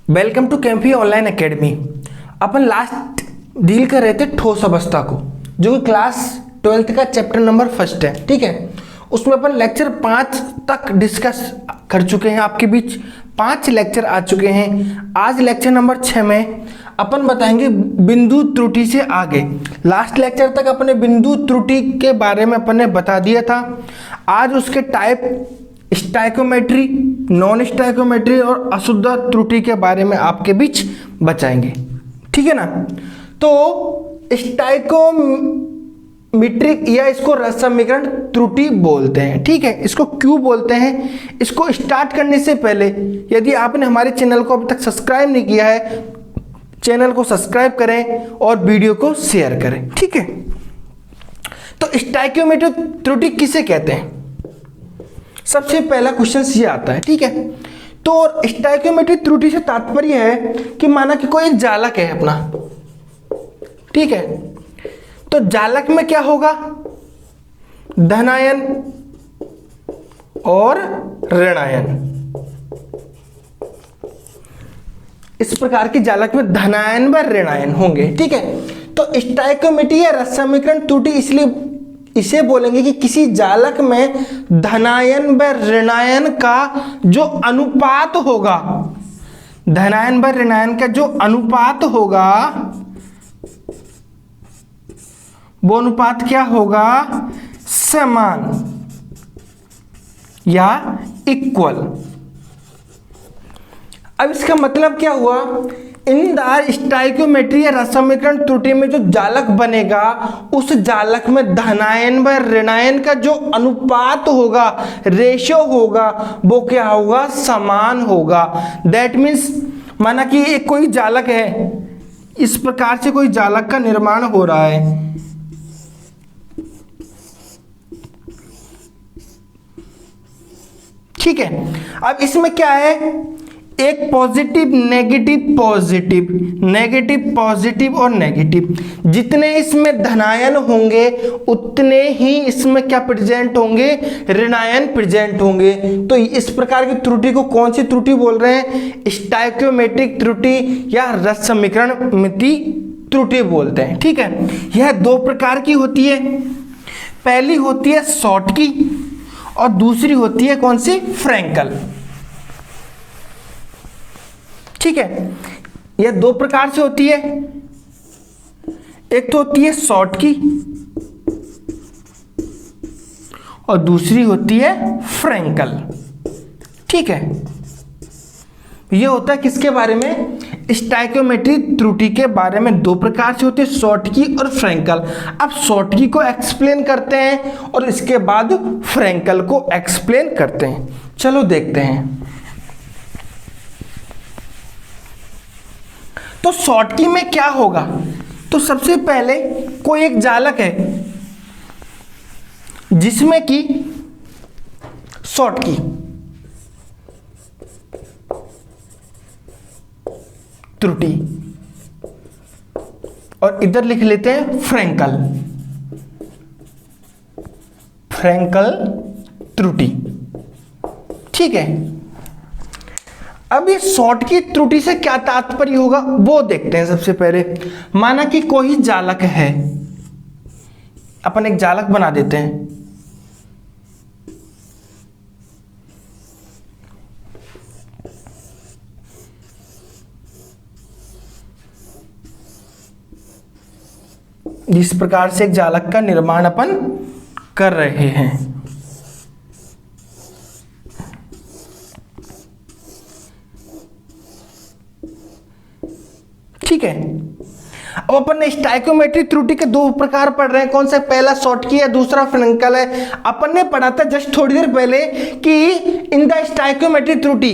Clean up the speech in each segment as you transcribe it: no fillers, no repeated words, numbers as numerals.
Welcome to कैम्फी online academy. अपन last deal कर रहे थे ठोस अवस्था को, जो कि क्लास 12th का चैप्टर नंबर 1 है। ठीक है, उसमें अपन लेक्चर 5 तक डिस्कस कर चुके हैं। आपके बीच 5 लेक्चर आ चुके हैं। आज लेक्चर नंबर 6 में अपन बताएंगे बिंदु त्रुटि से आगे। लास्ट लेक्चर तक अपने बिंदु त्रुटि के बारे में अपन ने बता दिया था। आज उसके टाइप स्टाइकोमेट्री, नॉन स्टाइकोमेट्री और अशुद्ध त्रुटि के बारे में आपके बीच बचाएंगे। ठीक है ना। तो स्टाइकोमेट्रिक या इसको रस समीकरण त्रुटि बोलते हैं। ठीक है, इसको क्यों बोलते हैं? इसको स्टार्ट करने से पहले यदि आपने हमारे चैनल को अभी तक सब्सक्राइब नहीं किया है, चैनल को सब्सक्राइब करें और वीडियो को शेयर करें। ठीक है, तो स्टाइकोमेट्रिक त्रुटि किसे कहते हैं? सबसे पहला क्वेश्चन ये आता है। ठीक है, तो स्टाइकोमेट्रिक त्रुटि से तात्पर्य है कि माना कि कोई एक जालक है अपना। ठीक है, तो जालक में क्या होगा? धनायन और ऋणायन। इस प्रकार के जालक में धनायन व ऋणायन होंगे। ठीक है, तो स्टाइकोमेट्री या रस समीकरण त्रुटि इसलिए इसे बोलेंगे कि किसी जालक में धनायन व ऋणायन का जो अनुपात होगा, धनायन व ऋणायन का जो अनुपात होगा, वो अनुपात क्या होगा? समान या इक्वल। अब इसका मतलब क्या हुआ? इन द स्टाइकोमेट्री या रस समीकरण त्रुटि में जो जालक बनेगा, उस जालक में धनायन व ऋणायन का जो अनुपात होगा, रेशियो होगा, वो क्या होगा? समान होगा। दैट मीन्स माना कि एक कोई जालक है, इस प्रकार से कोई जालक का निर्माण हो रहा है। ठीक है, अब इसमें क्या है? एक positive, negative, positive, negative, positive और नेगेटिव। जितने इसमें धनायन होंगे उतने ही इसमें क्या प्रेजेंट होंगे? ऋणायन प्रेजेंट होंगे। तो इस प्रकार की त्रुटि को कौन सी त्रुटि बोल रहे हैं? स्टाइकोमेट्रिक त्रुटि या रस समीकरण मिति त्रुटि बोलते हैं। ठीक है, यह 2 प्रकार की होती है। पहली होती है शॉर्ट की और दूसरी होती है कौन सी? फ्रैंकल। ठीक है, यह 2 प्रकार से होती है। एक तो होती है शॉर्ट की और दूसरी होती है फ्रैंकल। ठीक है, यह होता है किसके बारे में? स्टाइकोमेट्रिक त्रुटि के बारे में। 2 प्रकार से होती है, शॉर्ट की और फ्रैंकल। अब शॉर्ट की को एक्सप्लेन करते हैं और इसके बाद फ्रैंकल को एक्सप्लेन करते हैं। चलो देखते हैं। तो शॉर्ट की में क्या होगा? तो सबसे पहले कोई एक जालक है जिसमें कि शॉर्ट की त्रुटि, और इधर लिख लेते हैं फ्रैंकल, फ्रैंकल त्रुटि। ठीक है, अब ये शॉर्ट की त्रुटि से क्या तात्पर्य होगा वो देखते हैं। सबसे पहले माना कि कोई जालक है, अपन एक जालक बना देते हैं। जिस प्रकार से एक जालक का निर्माण अपन कर रहे हैं। ठीक है, अब अपन ने स्टाइकोमेट्रिक त्रुटि के 2 प्रकार पढ़ रहे हैं। कौन सा? पहला शॉर्ट की है, दूसरा फ्रैंकल है। अपन ने पढ़ा था जस्ट थोड़ी देर पहले कि इन द स्टाइकोमेट्रिक त्रुटि,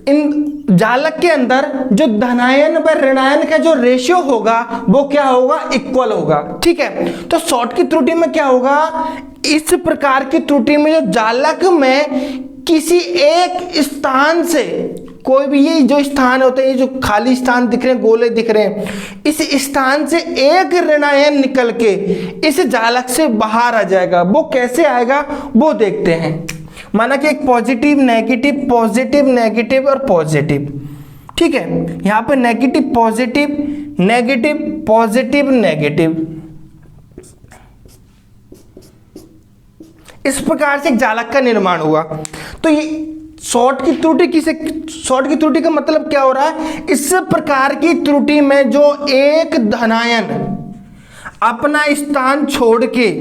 इन जालक के अंदर जो धनायन व ऋणायन का जो रेशियो होगा वो क्या होगा? इक्वल होगा। ठीक है, तो शॉर्ट की त्रुटि में क्या होगा? इस प्रकार की त्रुटि में जो जालक में किसी एक स्थान से, कोई भी ये जो स्थान होते हैं, ये जो खाली स्थान दिख रहे हैं, गोले दिख रहे हैं, इस स्थान से एक ऋणायन निकल के इस जालक से बाहर आ जाएगा। वो कैसे आएगा वो देखते हैं। माना कि एक पॉजिटिव नेगेटिव पॉजिटिव नेगेटिव और पॉजिटिव, ठीक है। यहां पे negative positive negative positive negative, इस प्रकार से एक जालक का निर्माण हुआ। तो ये शॉर्ट की त्रुटि का मतलब क्या हो रहा है, इस प्रकार की त्रुटि में जो एक धनायन अपना स्थान छोड़ के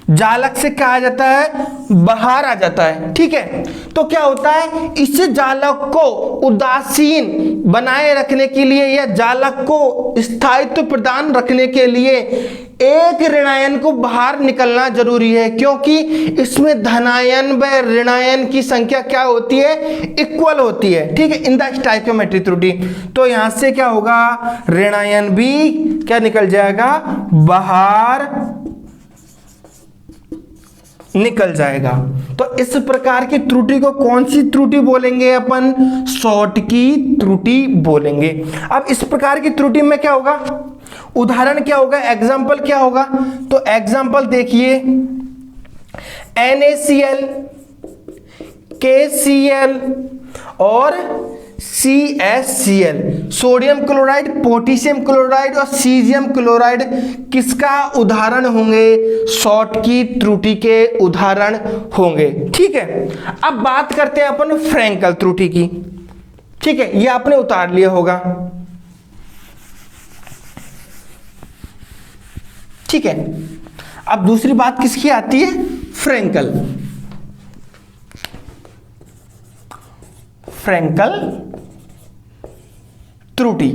जालक से क्या आ जाता है, बाहर आ जाता है, ठीक है। तो क्या होता है, इस जालक को उदासीन बनाए रखने के लिए या जालक को स्थायित्व प्रदान रखने के लिए एक ऋणायन को बाहर निकलना जरूरी है, क्योंकि इसमें धनायन व ऋणायन की संख्या क्या होती है, इक्वल होती है, ठीक है, इन द स्टाइकियोमेट्रिक त्रुटि। तो यहां से क्या होगा, ऋणायन भी क्या निकल जाएगा, बाहर निकल जाएगा। तो इस प्रकार की त्रुटि को कौन सी त्रुटि बोलेंगे अपन, शॉर्ट की त्रुटि बोलेंगे। अब इस प्रकार की त्रुटि में क्या होगा, उदाहरण क्या होगा, एग्जाम्पल क्या होगा, तो एग्जाम्पल देखिए, NaCl, KCl और CaCl, sodium chloride, potassium chloride और सीजियम क्लोराइड किसका उदाहरण होंगे, शॉर्ट की त्रुटि के उदाहरण होंगे, ठीक है। अब बात करते हैं अपन फ्रैंकल त्रुटि की, ठीक है, ये आपने उतार लिया होगा, ठीक है। अब दूसरी बात किसकी आती है, फ्रैंकल त्रुटि।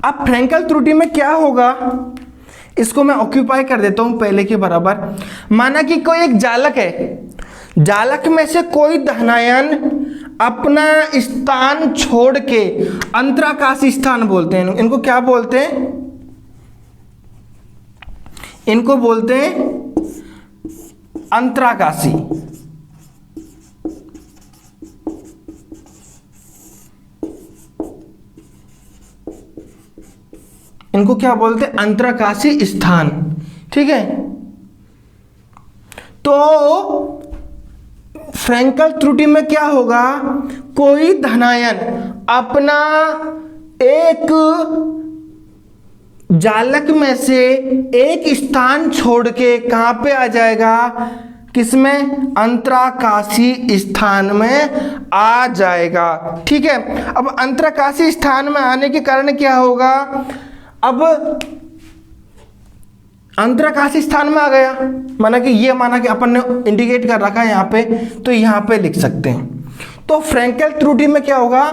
अब फ्रैंकल त्रुटि में क्या होगा, इसको मैं ऑक्यूपाई कर देता हूं पहले के बराबर। माना कि कोई एक जालक है, जालक में से कोई धनायन अपना स्थान छोड़ के, अंतराकाशी स्थान बोलते हैं इनको, क्या बोलते हैं, इनको बोलते हैं अंतराकाशी, इनको क्या बोलते हैं, अंतराकाशी स्थान, ठीक है। तो फ्रैंकल त्रुटि में क्या होगा, कोई धनायन अपना एक जालक में से एक स्थान छोड़ के कहां पे आ जाएगा, किसमें, अंतराकाशी स्थान में आ जाएगा, ठीक है। अब अंतराकाशी स्थान में आने के कारण क्या होगा, अब अंतराकाशी स्थान में आ गया, माना कि ये, माना कि अपन ने इंडिकेट कर रखा है यहां पे, तो यहां पे लिख सकते हैं। तो फ्रैंकल त्रुटि में क्या होगा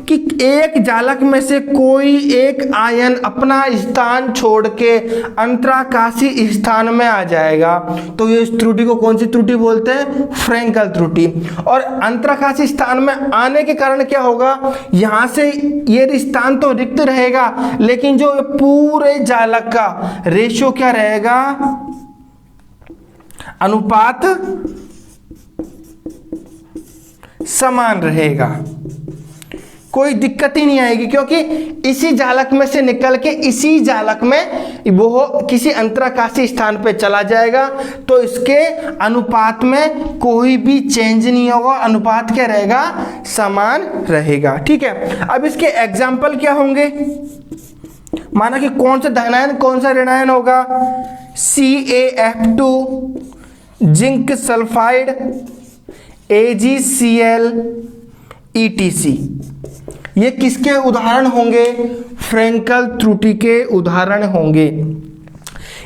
कि एक जालक में से कोई एक आयन अपना स्थान छोड़ के अंतराकाशी स्थान में आ जाएगा, तो ये इस त्रुटि को कौन सी त्रुटि बोलते हैं, फ्रैंकल त्रुटि। और अंतराकाशी स्थान में आने के कारण क्या होगा, यहां से ये स्थान तो रिक्त रहेगा, लेकिन जो पूरे जालक का रेशियो क्या रहेगा, अनुपात समान रहेगा, कोई दिक्कत ही नहीं आएगी, क्योंकि इसी जालक में से निकल के इसी जालक में वो किसी अंतराकाशी स्थान पे चला जाएगा, तो इसके अनुपात में कोई भी चेंज नहीं होगा, अनुपात क्या रहेगा, समान रहेगा, ठीक है। अब इसके एग्जाम्पल क्या होंगे, माना कि कौन सा धनायन कौन सा ऋणायन होगा, CaF2, zinc sulphide, AgCl, ETC, ये किसके उदाहरण होंगे, फ्रैंकल त्रुटि के उदाहरण होंगे।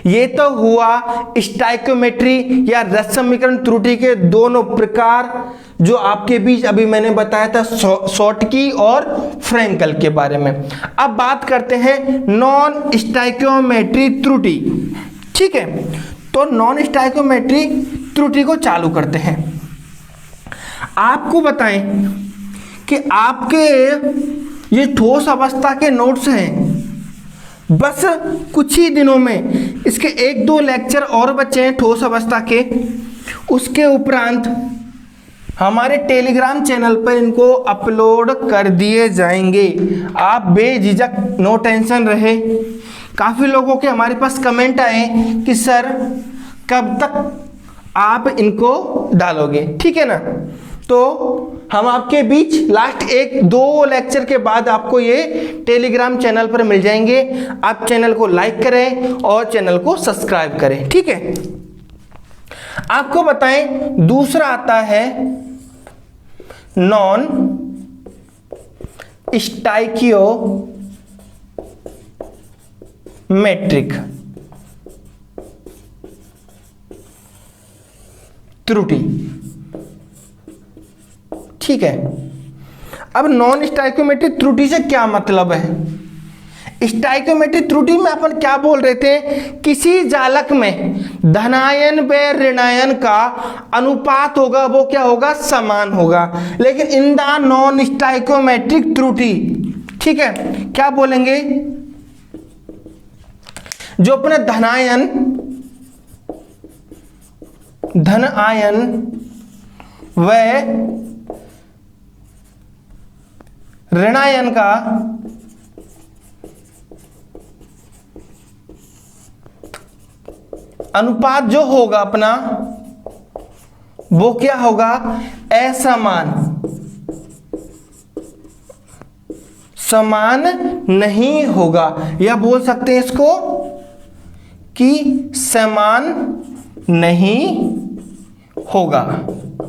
ये तो हुआ स्टाइकियोमेट्री या रस समीकरण त्रुटि के दोनों प्रकार, जो आपके बीच अभी मैंने बताया था, शॉर्ट की और फ्रैंकल के बारे में। अब बात करते हैं नॉन स्टाइकियोमेट्री त्रुटि, ठीक है। तो नॉन स्टाइकियोमेट्री त्रुटि को चालू करते हैं। आपको बताएं कि आपके ये ठोस अवस्था के नोट्स हैं, बस कुछ ही दिनों में इसके 1-2 लेक्चर और बचे हैं ठोस अवस्था के। उसके उपरांत हमारे टेलीग्राम चैनल पर इनको अपलोड कर दिए जाएंगे, आप बेझिझक नो टेंशन रहे। काफ़ी लोगों के हमारे पास कमेंट आए कि सर कब तक आप इनको डालोगे, ठीक है ना। तो हम आपके बीच लास्ट 1-2 लेक्चर के बाद आपको ये टेलीग्राम चैनल पर मिल जाएंगे। आप चैनल को लाइक करें और चैनल को सब्सक्राइब करें, ठीक है। आपको बताएं, दूसरा आता है नॉन स्टाइकियोमेट्रिक त्रुटि, ठीक है। अब नॉन स्टाइकियोमेट्रिक त्रुटि से क्या मतलब है? स्टाइकियोमेट्रिक त्रुटि में अपन क्या बोल रहे थे, किसी जालक में धनायन व ऋणायन का अनुपात होगा, वो क्या होगा, समान होगा। लेकिन इन द नॉन स्टाइकियोमेट्रिक त्रुटि, ठीक है, क्या बोलेंगे, जो अपने धनायन व ऋणायन का अनुपात जो होगा अपना, वो क्या होगा, असमान, समान नहीं होगा। या बोल सकते हैं इसको कि समान नहीं होगा,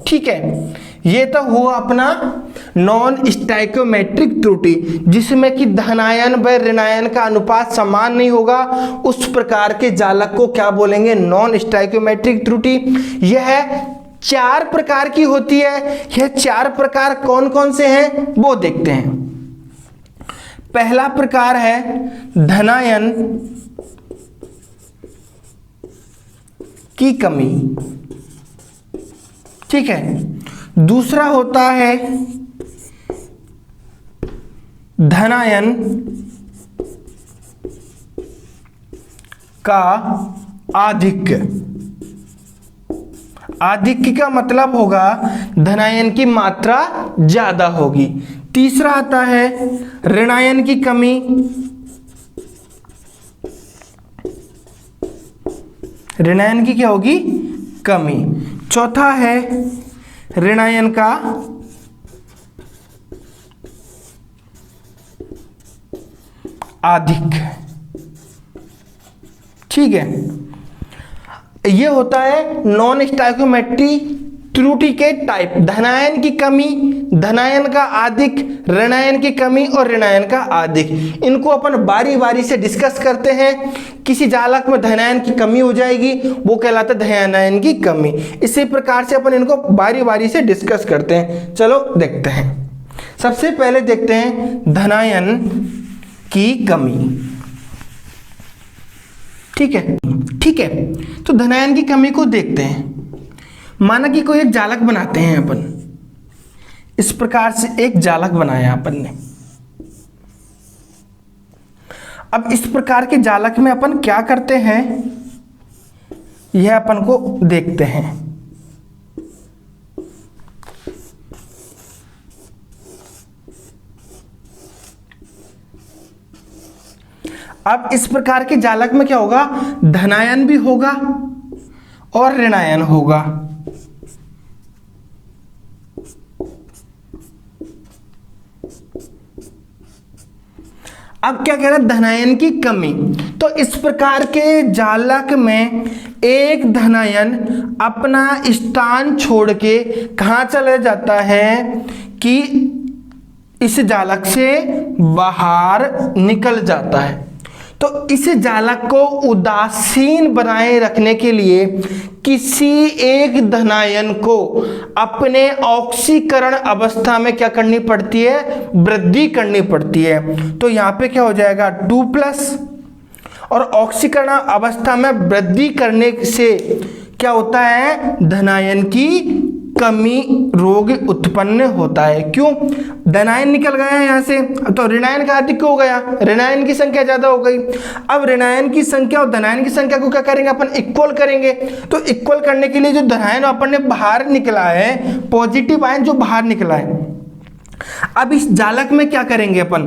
ठीक है। ये तो हुआ अपना नॉन स्टाइकियोमेट्रिक त्रुटि, जिसमें कि धनायन व ऋणायन का अनुपात समान नहीं होगा। उस प्रकार के जालक को क्या बोलेंगे, नॉन स्टाइकियोमेट्रिक त्रुटि। यह 4 प्रकार की होती है। यह 4 प्रकार कौन कौन से हैं वो देखते हैं। पहला प्रकार है धनायन की कमी, ठीक है। दूसरा होता है धनायन का आधिक्य। आधिक्य का मतलब होगा धनायन की मात्रा ज्यादा होगी। तीसरा आता है ऋणायन की कमी। ऋणायन की क्या होगी, कमी। चौथा है ऋणायन का आधिक्य, ठीक है। ये होता है नॉन स्टाइकियोमेट्रिक त्रुटि के टाइप। धनायन की कमी, धनायन का अधिक, ऋणायन की कमी और ऋणायन का अधिक। इनको अपन बारी बारी से डिस्कस करते हैं। किसी जालक में धनायन की कमी हो जाएगी, वो कहलाता है धनायन की कमी। इसी प्रकार से अपन इनको बारी बारी से डिस्कस करते हैं। चलो देखते हैं। सबसे पहले देखते हैं धनायन की कमी, ठीक है, ठीक है। तो धनायन की कमी को देखते हैं। माना कि कोई एक जालक बनाते हैं अपन, इस प्रकार से एक जालक बनाया अपन ने। अब इस प्रकार के जालक में अपन क्या करते हैं, यह अपन को देखते हैं। अब इस प्रकार के जालक में क्या होगा, धनायन भी होगा और ऋणायन होगा। अब क्या कह रहा है, धनायन की कमी। तो इस प्रकार के जालक में एक धनायन अपना स्थान छोड़ के कहां चला जाता है कि इस जालक से बाहर निकल जाता है। तो इस जालक को उदासीन बनाए रखने के लिए किसी एक धनायन को अपने ऑक्सीकरण अवस्था में क्या करनी पड़ती है, वृद्धि करनी पड़ती है। तो यहाँ पे क्या हो जाएगा 2+ और ऑक्सीकरण अवस्था में वृद्धि करने से क्या होता है, धनायन की कमी रोग उत्पन्न होता है। क्यों, धनायन निकल गया है यहाँ से, तो ऋणायन का अधिक हो गया, ऋणायन की संख्या ज्यादा हो गई। अब ऋणायन की संख्या और धनायन की संख्या को क्या करेंगे अपन, इक्वल करेंगे। तो इक्वल करने के लिए जो धनायन अपन ने बाहर निकला है, पॉजिटिव आयन जो बाहर निकला है, अब इस जालक में क्या करेंगे अपन,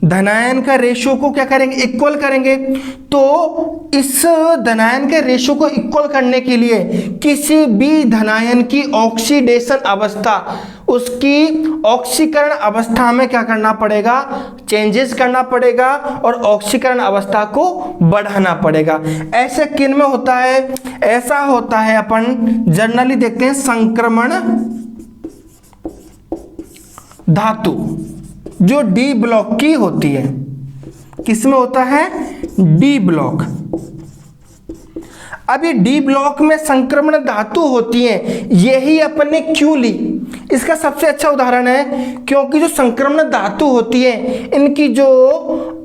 धनायन का रेशियो को क्या करेंगे, इक्वल करेंगे। तो इस धनायन के रेशियो को इक्वल करने के लिए किसी भी धनायन की ऑक्सीडेशन अवस्था, उसकी ऑक्सीकरण अवस्था में क्या करना पड़ेगा, चेंजेस करना पड़ेगा और ऑक्सीकरण अवस्था को बढ़ाना पड़ेगा। ऐसे किन में होता है, ऐसा होता है अपन जनरली देखते हैं संक्रमण धातु जो डी ब्लॉक की होती है। किसमें होता है, डी ब्लॉक। अब ये डी ब्लॉक में संक्रमण धातु होती है, यही अपन ने क्यों ली, इसका सबसे अच्छा उदाहरण है क्योंकि जो संक्रमण धातु होती है इनकी जो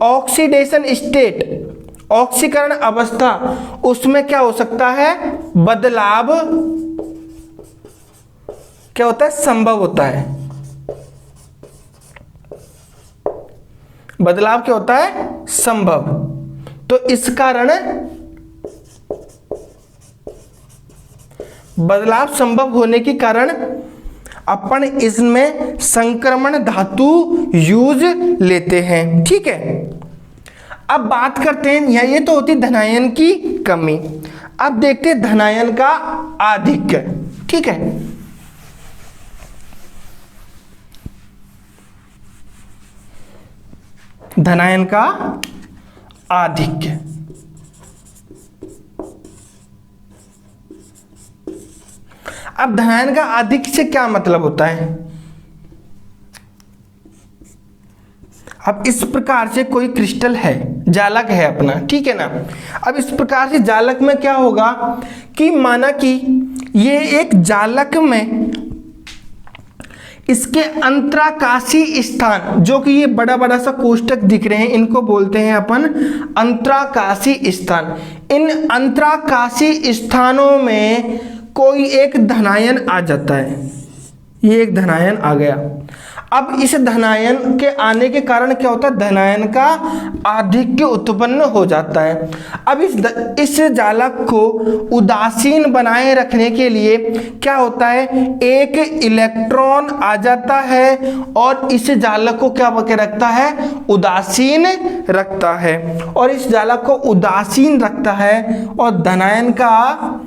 ऑक्सीडेशन स्टेट, ऑक्सीकरण अवस्था, उसमें क्या हो सकता है, बदलाव क्या होता है, संभव होता है। बदलाव क्या होता है, संभव। तो इस कारण बदलाव संभव होने के कारण अपन इसमें संक्रमण धातु यूज लेते हैं। ठीक है, अब बात करते हैं, ये तो होती धनायन की कमी। अब देखते हैं धनायन का आधिक्य। ठीक है, धनायन का आधिक्य। अब धनायन का आधिक्य से क्या मतलब होता है। अब इस प्रकार से कोई क्रिस्टल है, जालक है अपना, ठीक है ना। अब इस प्रकार से जालक में क्या होगा कि माना कि ये एक जालक में इसके अंतराकाशी स्थान, जो कि ये बड़ा बड़ा सा कोष्टक दिख रहे हैं, इनको बोलते हैं अपन अंतराकाशी स्थान। इन अंतराकाशी स्थानों में कोई एक धनायन आ जाता है, ये एक धनायन आ गया। अब इस धनायन के आने के कारण क्या होता है, धनायन का आधिक्य उत्पन्न हो जाता है। अब इस जालक को उदासीन बनाए रखने के लिए क्या होता है, एक इलेक्ट्रॉन आ जाता है और इस जालक को क्या करके रखता है, उदासीन रखता है। और इस जालक को उदासीन रखता है और धनायन का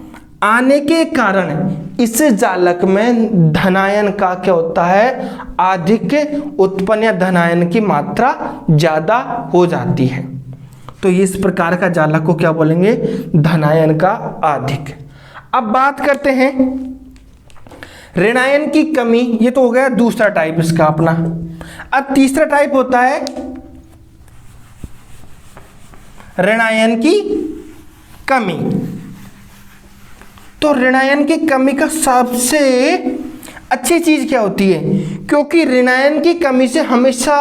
आने के कारण इस जालक में धनायन का क्या होता है, आधिक्य उत्पन्न या धनायन की मात्रा ज्यादा हो जाती है। तो इस प्रकार का जालक को क्या बोलेंगे, धनायन का आधिक्य। अब बात करते हैं ऋणायन की कमी। ये तो हो गया दूसरा टाइप इसका अपना। अब तीसरा टाइप होता है ऋणायन की कमी। तो ऋणायन की कमी का सबसे अच्छी चीज क्या होती है, क्योंकि ऋणायन की कमी से हमेशा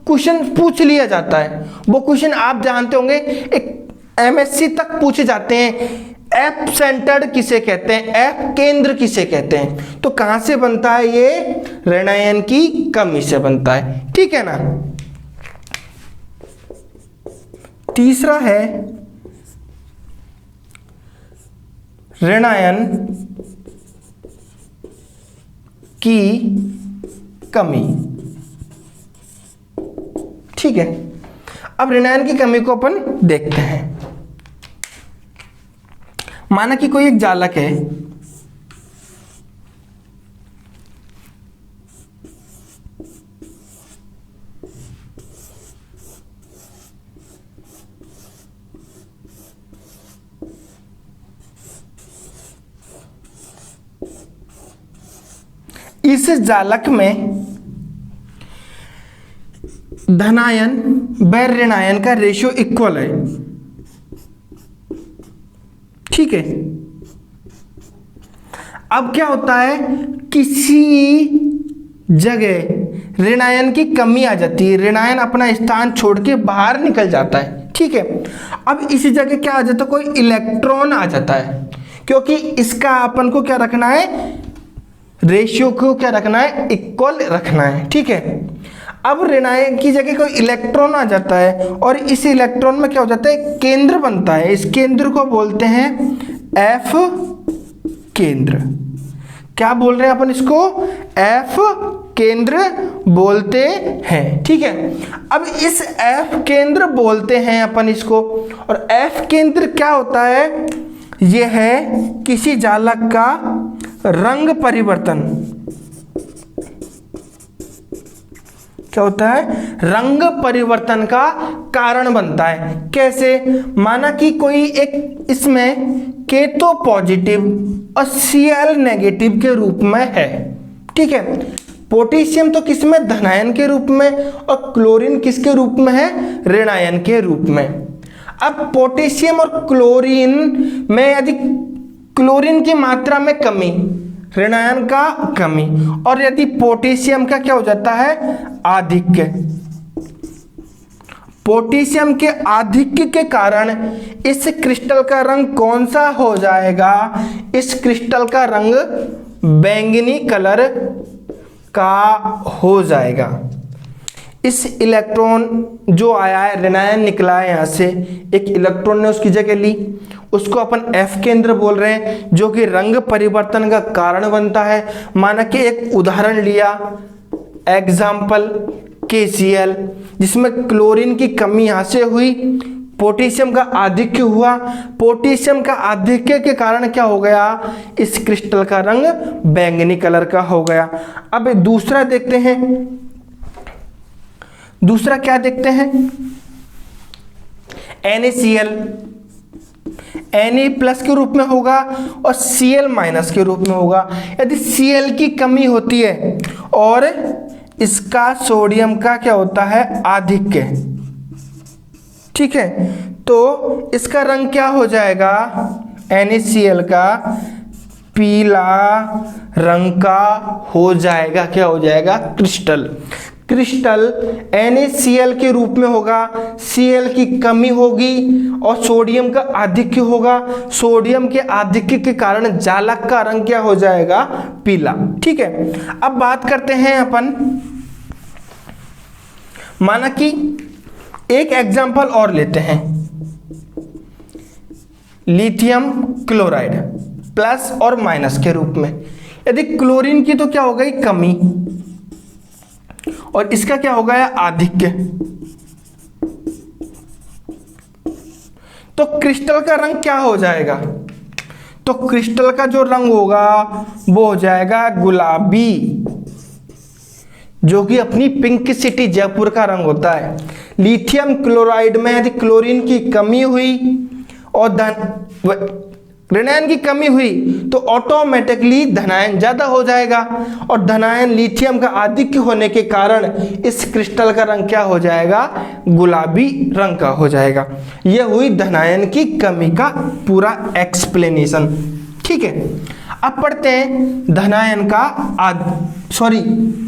क्वेश्चन पूछ लिया जाता है। वो क्वेश्चन आप जानते होंगे, एक एमएससी तक पूछे जाते हैं। एफ सेंटर्ड किसे कहते हैं, एफ केंद्र किसे कहते हैं। तो कहां से बनता है, ये ऋणायन की कमी से बनता है। ठीक है ना। तीसरा है ऋणायन की कमी। ठीक है, अब ऋणायन की कमी को अपन देखते हैं। माना कि कोई एक जालक है, इस जालक में धनायन व ऋणायन का रेशियो इक्वल है। ठीक है, अब क्या होता है, किसी जगह ऋणायन की कमी आ जाती है, ऋणायन अपना स्थान छोड़ के बाहर निकल जाता है। ठीक है, अब इसी जगह क्या आ जाता है, कोई इलेक्ट्रॉन आ जाता है, क्योंकि इसका अपन को क्या रखना है, रेशियो को क्या रखना है, इक्वल रखना है। ठीक है, अब ऋणायन की जगह कोई इलेक्ट्रॉन आ जाता है और इस इलेक्ट्रॉन में क्या हो जाता है, केंद्र बनता है। इस केंद्र को बोलते हैं एफ केंद्र। क्या बोल रहे हैं अपन इसको, एफ केंद्र बोलते हैं। ठीक है, अब इस एफ केंद्र बोलते हैं अपन इसको। और एफ केंद्र क्या होता है? यह है किसी जालक का रंग परिवर्तन। क्या होता है? रंग परिवर्तन का कारण बनता है। कैसे? माना कि कोई एक इसमें केतो पॉजिटिव और Cl नेगेटिव के रूप में है। ठीक है, पोटेशियम तो किसमें? धनायन के रूप में, और क्लोरीन किसके रूप में है? ऋणायन के रूप में। अब पोटेशियम और क्लोरीन में यदि क्लोरीन की मात्रा में कमी, ऋणायन का कमी, और यदि पोटेशियम का क्या हो जाता है? आधिक्य। पोटेशियम के आधिक्य के कारण इस क्रिस्टल का रंग कौन सा हो जाएगा? इस क्रिस्टल का रंग बैंगनी कलर का हो जाएगा। इस इलेक्ट्रॉन जो आया है, ऋणायन निकला है यहाँ से, एक इलेक्ट्रॉन ने उसकी जगह ली, उसको अपन एफ केंद्र बोल रहे हैं, जो कि रंग परिवर्तन का कारण बनता है। माना कि एक उदाहरण लिया, एग्जाम्पल KCl, जिसमें क्लोरीन की कमी यहाँ से हुई, पोटेशियम का आधिक्य हुआ। पोटेशियम का आधिक्य के कारण क्या हो गया? इस क्रिस्टल का रंग बैंगनी कलर का हो गया। अब दूसरा देखते हैं, दूसरा क्या देखते हैं? NaCl, Na+ के रूप में होगा और Cl- के रूप में होगा। यदि Cl की कमी होती है और इसका सोडियम का क्या होता है? आधिक्य। ठीक है, तो इसका रंग क्या हो जाएगा? NaCl का पीला रंग का हो जाएगा। क्या हो जाएगा? क्रिस्टल। क्रिस्टल NaCl के रूप में होगा, Cl की कमी होगी और सोडियम का आधिक्य होगा। सोडियम के आधिक्य के कारण जालक का रंग क्या हो जाएगा? पीला। ठीक है, अब बात करते हैं अपन, माना कि एक एग्जाम्पल और लेते हैं, लिथियम क्लोराइड प्लस और माइनस के रूप में। यदि क्लोरीन की तो क्या हो गई? कमी, और इसका क्या हो गया? आधिक्य। तो क्रिस्टल का रंग क्या हो जाएगा? तो क्रिस्टल का जो रंग होगा वो हो जाएगा गुलाबी, जो कि अपनी पिंक सिटी जयपुर का रंग होता है। लिथियम क्लोराइड में यदि क्लोरीन की कमी हुई और ऋणायन की कमी हुई तो ऑटोमेटिकली धनायन ज्यादा हो जाएगा, और धनायन लिथियम का आधिक्य होने के कारण इस क्रिस्टल का रंग क्या हो जाएगा? गुलाबी रंग का हो जाएगा। यह हुई धनायन की कमी का पूरा एक्सप्लेनेशन। ठीक है, अब पढ़ते हैं धनायन का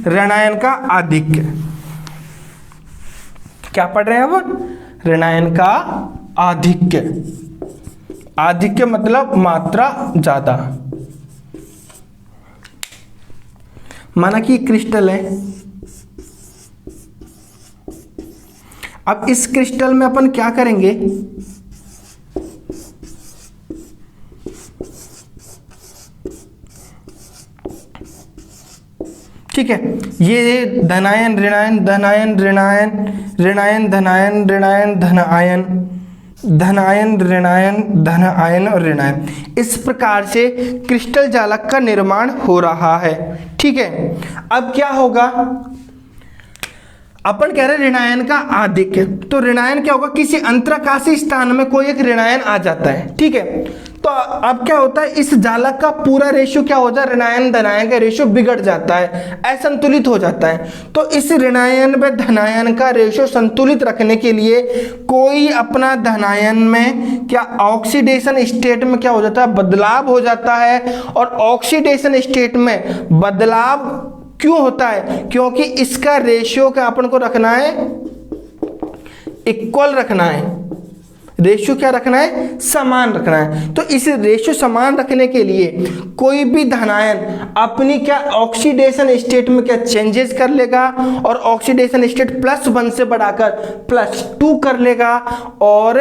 ऋणायन का आधिक्य। क्या पढ़ रहे हैं अब? ऋणायन का आधिक्य। आधिक्य मतलब मात्रा ज्यादा। माना कि क्रिस्टल है, अब इस क्रिस्टल में अपन क्या करेंगे? ठीक है, ये धनायन ऋणायन धनायन ऋणायन ऋणायन धनायन ऋणायन धनायन धनायन ऋणायन धन आयन और ऋणायन, इस प्रकार से क्रिस्टल जालक का निर्माण हो रहा है। ठीक है, अब क्या होगा? अपन कह रहे हैं ऋणायन का आधिक्य, तो ऋणायन क्या होगा? किसी अंतराकाशी स्थान में कोई एक ऋणायन आ जाता है। ठीक है, तो अब क्या होता है? इस जालक का पूरा रेशियो क्या हो जाता है? ऋणायन धनायन का रेशियो बिगड़ जाता है, असंतुलित हो जाता है। तो इस ऋणायन व धनायन का रेशियो संतुलित रखने के लिए कोई अपना धनायन में क्या ऑक्सीडेशन स्टेट में क्या हो जाता है? बदलाव हो जाता है। और ऑक्सीडेशन स्टेट में बदलाव क्यों होता है? क्योंकि इसका रेशियो क्या अपन को रखना है? इक्वल रखना है। रेशियो क्या रखना है? समान रखना है। तो इस रेशियो समान रखने के लिए कोई भी धनायन अपनी क्या ऑक्सीडेशन स्टेट में क्या चेंजेस कर लेगा, और ऑक्सीडेशन स्टेट +1 से बढ़ाकर +2 कर लेगा, और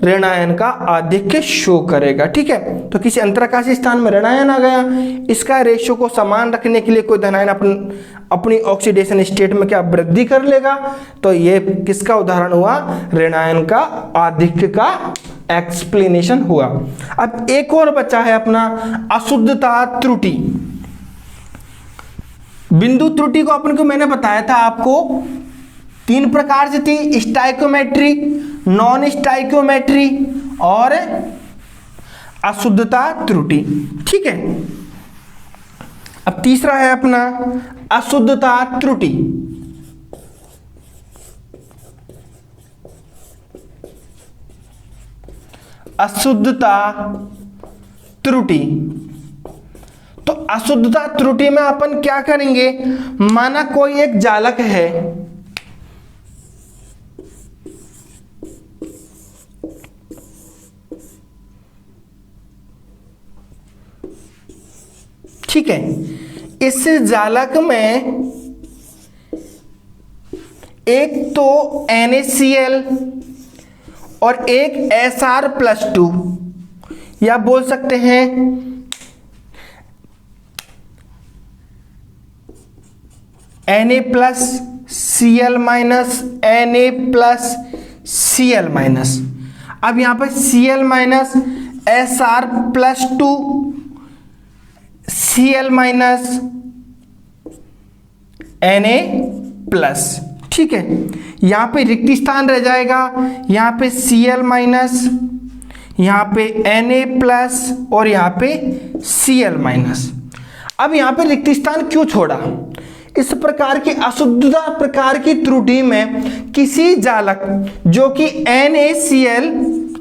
ऋणायन का आधिक्य शो करेगा। ठीक है, तो किसी अंतराकाशी स्थान में ऋणायन आ गया, इसका रेशियो को समान रखने के लिए कोई धनायन अपन अपनी ऑक्सीडेशन स्टेट में क्या वृद्धि कर लेगा। तो ये किसका उदाहरण हुआ, ऋणायन का आधिक्य का एक्सप्लेनेशन हुआ। अब एक और बचा है अपना अशुद्धता त्रुटि। बिंदु त्रुटि को अपन को मैंने बताया था आपको 3 प्रकार से थी, स्टाइकोमेट्री, नॉन स्टाइकोमेट्री और अशुद्धता त्रुटि। ठीक है, अब तीसरा है अपना अशुद्धता त्रुटि। अशुद्धता त्रुटि, तो अशुद्धता त्रुटि में अपन क्या करेंगे, माना कोई एक जालक है, ठीक है, इस जालक में एक तो NaCl और एक Sr+2 या बोल सकते हैं Na+Cl-, Na+Cl-। अब यहां पर Cl- Sr+2 Cl- Na+, ठीक है, यहां पे रिक्त स्थान रह जाएगा, यहां पे Cl-, यहां पे Na+ और यहां पे Cl-। अब यहां पे रिक्त स्थान क्यों छोड़ा, इस प्रकार की अशुद्धता प्रकार की त्रुटि में किसी जालक जो कि NaCl,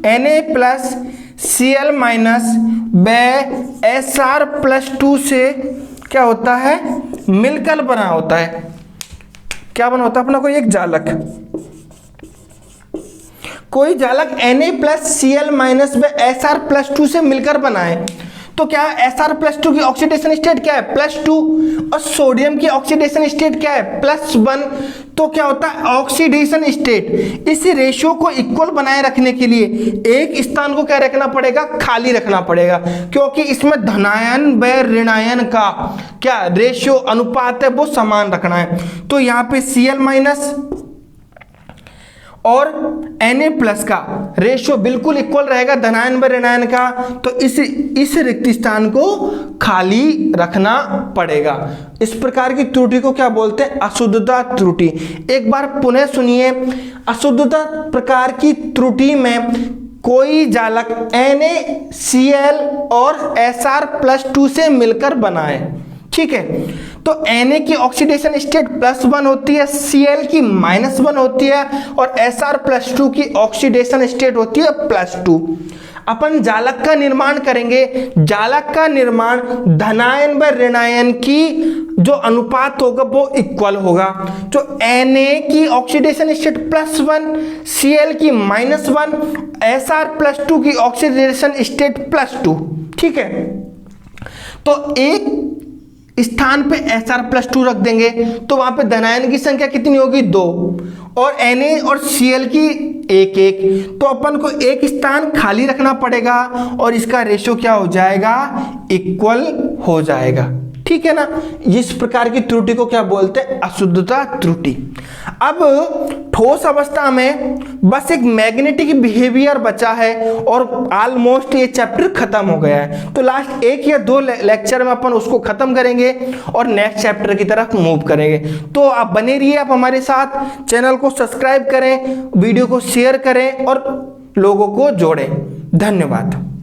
Na+Cl- व Sr+2 से क्या होता है, मिलकर बना होता है। क्या बना होता है अपना कोई एक जालक, कोई जालक Na+Cl- व Sr+2 से मिलकर बना है। तो क्या Sr+2 की ऑक्सीडेशन स्टेट क्या है, +2, और सोडियम की ऑक्सीडेशन स्टेट क्या है, +1। तो क्या होता है ऑक्सीडेशन स्टेट, इस रेशियो को इक्वल बनाए रखने के लिए एक स्थान को क्या रखना पड़ेगा, खाली रखना पड़ेगा, क्योंकि इसमें धनायन व ऋणायन का क्या रेशियो अनुपात है वो समान रखना है। तो यहाँ पे Cl- और Na+ का रेशियो बिल्कुल इक्वल रहेगा धनायन व ऋणायन का, तो इस रिक्त स्थान को खाली रखना पड़ेगा। इस प्रकार की त्रुटि को क्या बोलते हैं, अशुद्धता त्रुटि। एक बार पुनः सुनिए, अशुद्धता प्रकार की त्रुटि में कोई जालक NaCl और Sr+2 से मिलकर बना है, ठीक है। तो Na की ऑक्सीडेशन स्टेट +1 होती है, Cl की -1 होती है और Sr+2 की ऑक्सीडेशन स्टेट होती है +2। अपन जालक का निर्माण करेंगे, जालक का निर्माण धनायन व ऋणायन की जो अनुपात होगा वो इक्वल होगा। तो Na की ऑक्सीडेशन स्टेट +1, Cl की -1, Sr+2 की ऑक्सीडेशन स्टेट +2, ठीक है। तो एक स्थान पे Sr+2 रख देंगे तो वहां पे धनायन की संख्या कितनी होगी, 2, और Na और Cl की 1-1। तो अपन को एक स्थान खाली रखना पड़ेगा और इसका रेशियो क्या हो जाएगा, इक्वल हो जाएगा, ठीक है ना। इस प्रकार की त्रुटि को क्या बोलते हैं, अशुद्धता त्रुटि। अब ठोस अवस्था में बस एक मैग्नेटिक बिहेवियर बचा है और ऑलमोस्ट ये चैप्टर खत्म हो गया है। तो लास्ट 1 या 2 लेक्चर में अपन उसको खत्म करेंगे और नेक्स्ट चैप्टर की तरफ मूव करेंगे। तो आप बने रहिए, आप हमारे साथ, चैनल को सब्सक्राइब करें, वीडियो को शेयर करें और लोगों को जोड़ें। धन्यवाद।